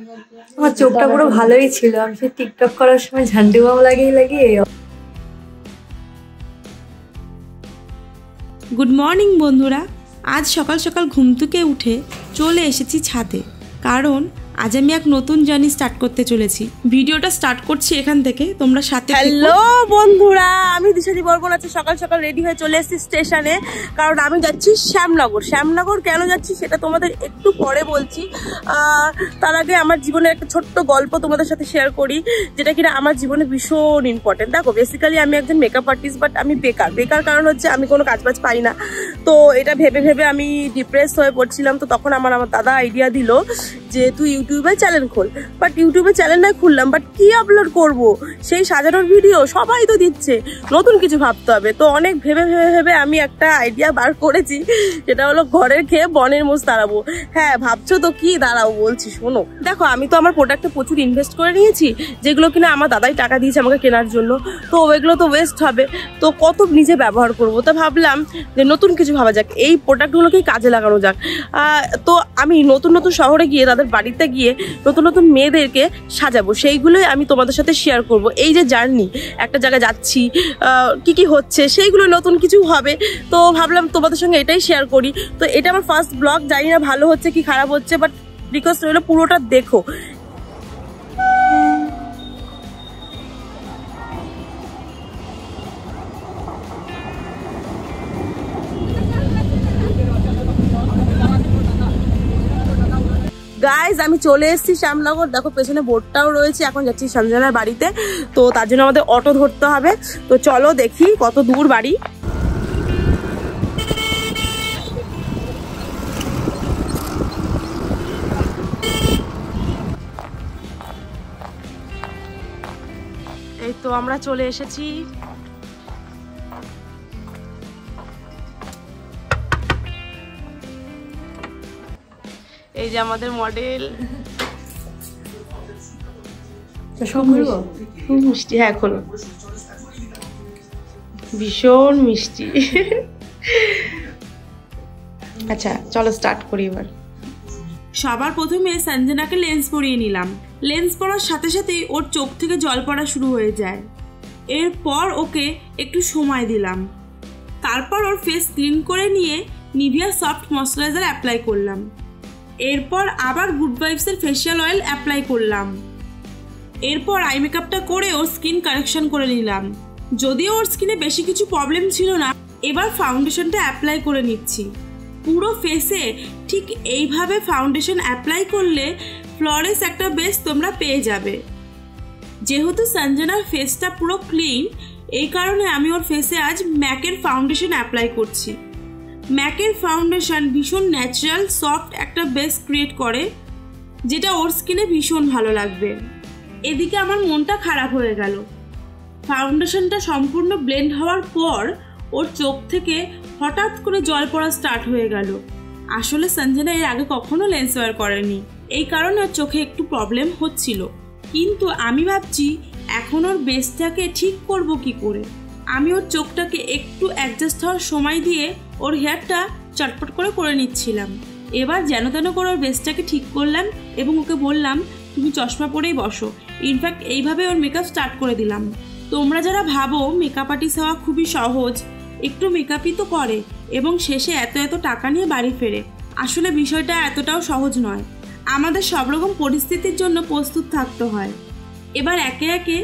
আমার চোখটা পুরো ভালোই ছিল, আমি সে টিকটক করার সময় ঝান্ডু বাম লাগিয়ে লাগিয়ে। গুড মর্নিং বন্ধুরা, আজ সকাল সকাল ঘুম থেকে উঠে চলে এসেছি ছাদে, কারণ আজ আমি এক নতুন জার্নি স্টার্ট করতে চলেছি। ভিডিওটা স্টার্ট করছি এখান থেকে, তোমরা সাথে। হ্যালো বন্ধুরা, আমি দিশাদি বর্মন আছি। সকাল সকাল রেডি হয়ে চলে এসেছি স্টেশনে, কারণ আমি যাচ্ছি শ্যামনগর। শ্যামনগর কেন যাচ্ছি সেটা তোমাদের একটু পরে বলছি। তার আগে আমার জীবনের একটা ছোট্ট গল্প তোমাদের সাথে শেয়ার করি, যেটা কিনা আমার জীবনে ভীষণ ইম্পর্টেন্ট। দেখো, বেসিক্যালি আমি একজন মেকআপ আর্টিস্ট, বাট আমি বেকার কারণ হচ্ছে আমি কোনো কাজবাজ পাই না। তো এটা ভেবে ভেবে আমি ডিপ্রেস হয়ে পড়ছিলাম। তো তখন আমার দাদা আইডিয়া দিল যে তুই ইউটিউবে চ্যানেল খোল। বাট ইউটিউবে চ্যানেল না খুললাম, বাট কি আপলোড করব? সেই সাজানোর ভিডিও সবাই তো দিচ্ছে, নতুন কিছু ভাবতে হবে। তো অনেক ভেবে ভেবে ভেবে আমি একটা আইডিয়া বার করেছি, যেটা হলো ঘরের খেয়ে বনের মোষ তাড়াবো। হ্যাঁ, ভাবছো তো কি? দাঁড়াও বলছি, শোনো। দেখো, আমি তো আমার প্রোডাক্টে প্রচুর ইনভেস্ট করে নিয়েছি, যেগুলো কিনা আমার দাদাই টাকা দিয়েছে আমাকে কেনার জন্য। তো ওইগুলো তো ওয়েস্ট হবে, তো কত নিজে ব্যবহার করব। তো ভাবলাম যে নতুন কিছু ভাবা যাক, এই প্রোডাক্টগুলোকেই কাজে লাগানো যাক। তো আমি নতুন নতুন শহরে গিয়ে, তাদের বাড়িতে গিয়ে নতুন নতুন মেয়েদেরকে সাজাবো, সেইগুলোই আমি তোমাদের সাথে শেয়ার করব। এই যে জার্নি, একটা জায়গায় যাচ্ছি, কি কি হচ্ছে, সেইগুলো নতুন কিছু হবে। তো ভাবলাম তোমাদের সঙ্গে এটাই শেয়ার করি। তো এটা আমার ফার্স্ট ব্লগ, জানি না ভালো হচ্ছে কি খারাপ হচ্ছে, বাট রিকোয়েস্ট রইলো পুরোটা দেখো। গাইজ, আমি চলে এসেছি শ্যামনগর। দেখো, পেছনে বোর্ডটাও রয়েছে। এখন যাচ্ছি সঞ্জনার বাড়িতে, তো তার জন্য আমাদের অটো ধরতে হবে। তো চলো দেখি কত দূর বাড়ি। এই তো আমরা চলে এসেছি। এই যে আমাদের মডেল, খুব মিষ্টি। হ্যাঁ, খোলো। ভীষণ মিষ্টি। আচ্ছা, চলো স্টার্ট করি এবার। সবার প্রথমে সঞ্জনাকে লেন্স পরিয়ে নিলাম। লেন্স পরার সাথে সাথেই ওর চোখ থেকে জল পড়া শুরু হয়ে যায়। এরপর ওকে একটু সময় দিলাম। তারপর ওর ফেস ক্লিন করে নিয়ে নিভিয়া সফট ময়শ্চারাইজার অ্যাপ্লাই করলাম। এরপর আবার গুড ভাইবসের ফেশিয়াল অয়েল অ্যাপ্লাই করলাম। এরপর আই মেকআপটা করে ওর স্কিন কারেকশন করে নিলাম। যদিও ওর স্কিনে বেশি কিছু প্রবলেম ছিল না, এবার ফাউন্ডেশনটা অ্যাপ্লাই করে নিচ্ছি। পুরো ফেসে ঠিক এইভাবে ফাউন্ডেশন অ্যাপ্লাই করলে ফ্ললেস একটা বেস তোমরা পেয়ে যাবে। যেহেতু সঞ্জনার ফেসটা পুরো ক্লিন, এই কারণে আমি ওর ফেসে আজ ম্যাকের ফাউন্ডেশন অ্যাপ্লাই করছি। ম্যাকের ফাউন্ডেশন ভীষণ ন্যাচারাল সফট একটা বেস ক্রিয়েট করে, যেটা ওর স্কিনে ভীষণ ভালো লাগবে। এদিকে আমার মনটা খারাপ হয়ে গেল। ফাউন্ডেশনটা সম্পূর্ণ ব্লেন্ড হওয়ার পর ওর চোখ থেকে হঠাৎ করে জল পড়া স্টার্ট হয়ে গেল। আসলে সঞ্জনা এর আগে কখনো লেন্স ওয়্যার করেনি, এই কারণে ওর চোখে একটু প্রবলেম হচ্ছিল। কিন্তু আমি ভাবছি এখন ওর বেসটাকে ঠিক করব কি করে। আমি ওর চোখটাকে একটু অ্যাডজাস্ট হওয়ার সময় দিয়ে ওর হেয়ারটা চটপট করে নিচ্ছিলাম। এবার যেন তেন করে ওর বেসটাকে ঠিক করলাম এবং ওকে বললাম তুমি চশমা পরেই বসো। ইনফ্যাক্ট এইভাবে ওর মেকআপ স্টার্ট করে দিলাম। তোমরা যারা ভাবো মেকআপ আর্টিস্ট হওয়া খুবই সহজ, একটু মেকআপই তো করে এবং শেষে এত টাকা নিয়ে বাড়ি ফেরে, আসলে বিষয়টা এতটাও সহজ নয়। আমাদের সব রকম পরিস্থিতির জন্য প্রস্তুত থাকতে হয়। এবার একে একে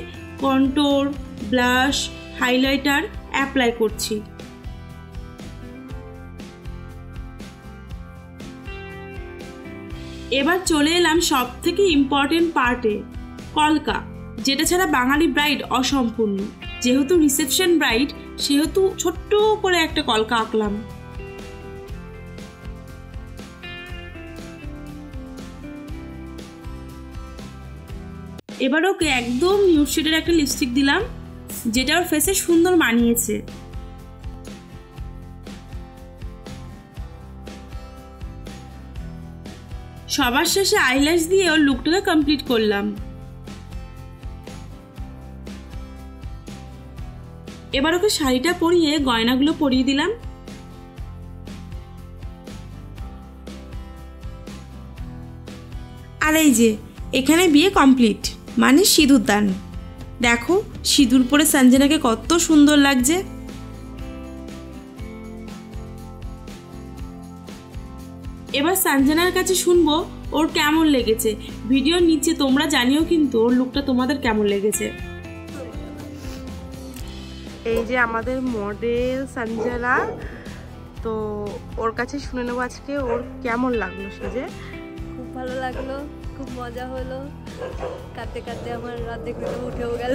কন্ট্যুর, ব্লাশ, হাইলাইটার অ্যাপ্লাই করছি। এবার চলে এলাম সব থেকে ইম্পর্টেন্ট পার্টে, কলকা, যেটা ছাড়া বাঙালি ব্রাইড অসম্পূর্ণ। যেহেতু রিসেপশন ব্রাইড, সেহেতু ছোট্ট করে একটা কলকা আঁকলাম। এবার ওকে একদম নিউড শেডের একটা লিপস্টিক দিলাম, যেটা ওর ফেসে সুন্দর মানিয়েছে। সবার শেষে আইল্যাশ দিয়ে ওর লুকটাকে কমপ্লিট করলাম। এবার ওকে শাড়িটা পরিয়ে গয়নাগুলো পরিয়ে দিলাম। আর এই যে এখানে বিয়ে কমপ্লিট, মানে সিঁদুর দান। দেখো সিঁদুর পরে সঞ্জনাকে কত সুন্দর লাগছে। এবার সঞ্জনার কাছে শুনবো ওর কেমন লেগেছে। ভিডিওর নিচে তোমরা জানিও কিন্তু ওর লুকটা তোমাদের কেমন লেগেছে। এই যে আমাদের মডেল সঞ্জনা, তো ওর কাছে শুনে নেবো আজকে ওর কেমন লাগলো সেজে। খুব ভালো লাগলো, খুব মজা হলো, কাঁদতে কাঁদতে আমার রাত দেখতে উঠেও গেল।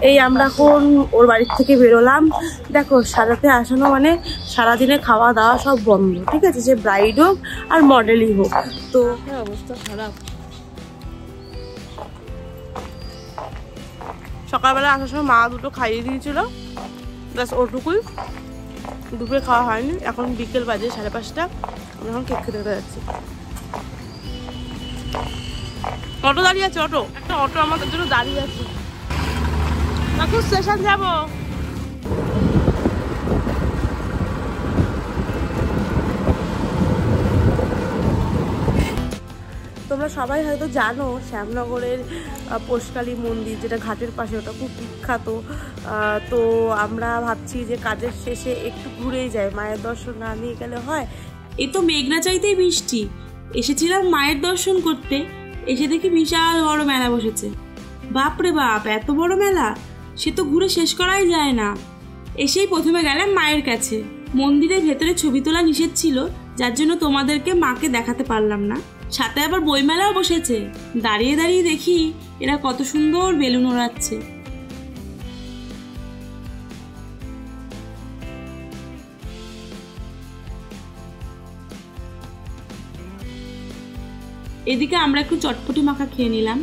এই আমরা এখন ওর বাড়ির থেকে বেরোলাম। দেখো সাজাতে আসানো মানে সারাদিনে খাওয়া দাওয়া সব বন্ধ, ঠিক আছে, যে ব্রাইড হোক আর মডেলই হোক। তো অবস্থা খারাপ। সকালবেলা আসার সময় মা দুটো খাইয়ে দিয়েছিল, ব্যাস ওটুকুই, দুপুরে খাওয়া হয়নি। এখন বিকেল বাজে 5:30, আমরা এখন কেক খেতে যাচ্ছি। অটো দাঁড়িয়ে আছে, একটা অটো আমাদের জন্য দাঁড়িয়ে আছে। এখন স্টেশন যাবো। তোমরা সবাই হয়তো জানো শ্যামনগরের পোষকালী মন্দির, যেটা ঘাটের পাশে, ওটা খুব বিখ্যাত। তো আমরা ভাবছি যে কাজের শেষে একটু ঘুরেই যাই, মায়ের দর্শন না নিয়ে গেলে হয়। এই তো মেঘনা চাইতেই বৃষ্টি। এসেছিলাম মায়ের দর্শন করতে, এসে দেখি বিশাল বড় মেলা বসেছে। বাপরে বাপ, এত বড় মেলা, সে তো ঘুরে শেষ করাই যায় না। এসেই প্রথমে গেলাম মায়ের কাছে। মন্দিরের ভেতরে ছবি তোলা নিষেধ ছিল, যার জন্য তোমাদেরকে মাকে দেখাতে পারলাম না। সাথে আবার বইমেলাও বসেছে। দাঁড়িয়ে দাঁড়িয়ে দেখি এরা কত সুন্দর বেলুন ওড়াচ্ছে। এদিকে আমরা একটু চটপটি মাখা খেয়ে নিলাম।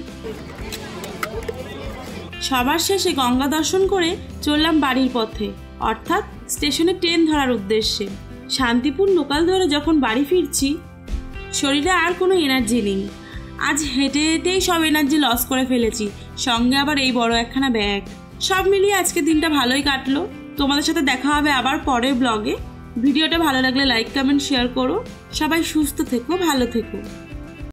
সবার শেষে গঙ্গা দর্শন করে চললাম বাড়ির পথে, অর্থাৎ স্টেশনে ট্রেন ধরার উদ্দেশ্যে। শান্তিপুর লোকাল ধরে যখন বাড়ি ফিরছি, শরীরে আর কোনো এনার্জি নেই। আজ হেঁটে হেঁটেই সব এনার্জি লস করে ফেলেছি, সঙ্গে আবার এই বড় একখানা ব্যাগ। সব মিলিয়ে আজকে দিনটা ভালোই কাটলো। তোমাদের সাথে দেখা হবে আবার পরের ব্লগে। ভিডিওটা ভালো লাগলে লাইক, কমেন্ট, শেয়ার করো। সবাই সুস্থ থেকো, ভালো থেকো।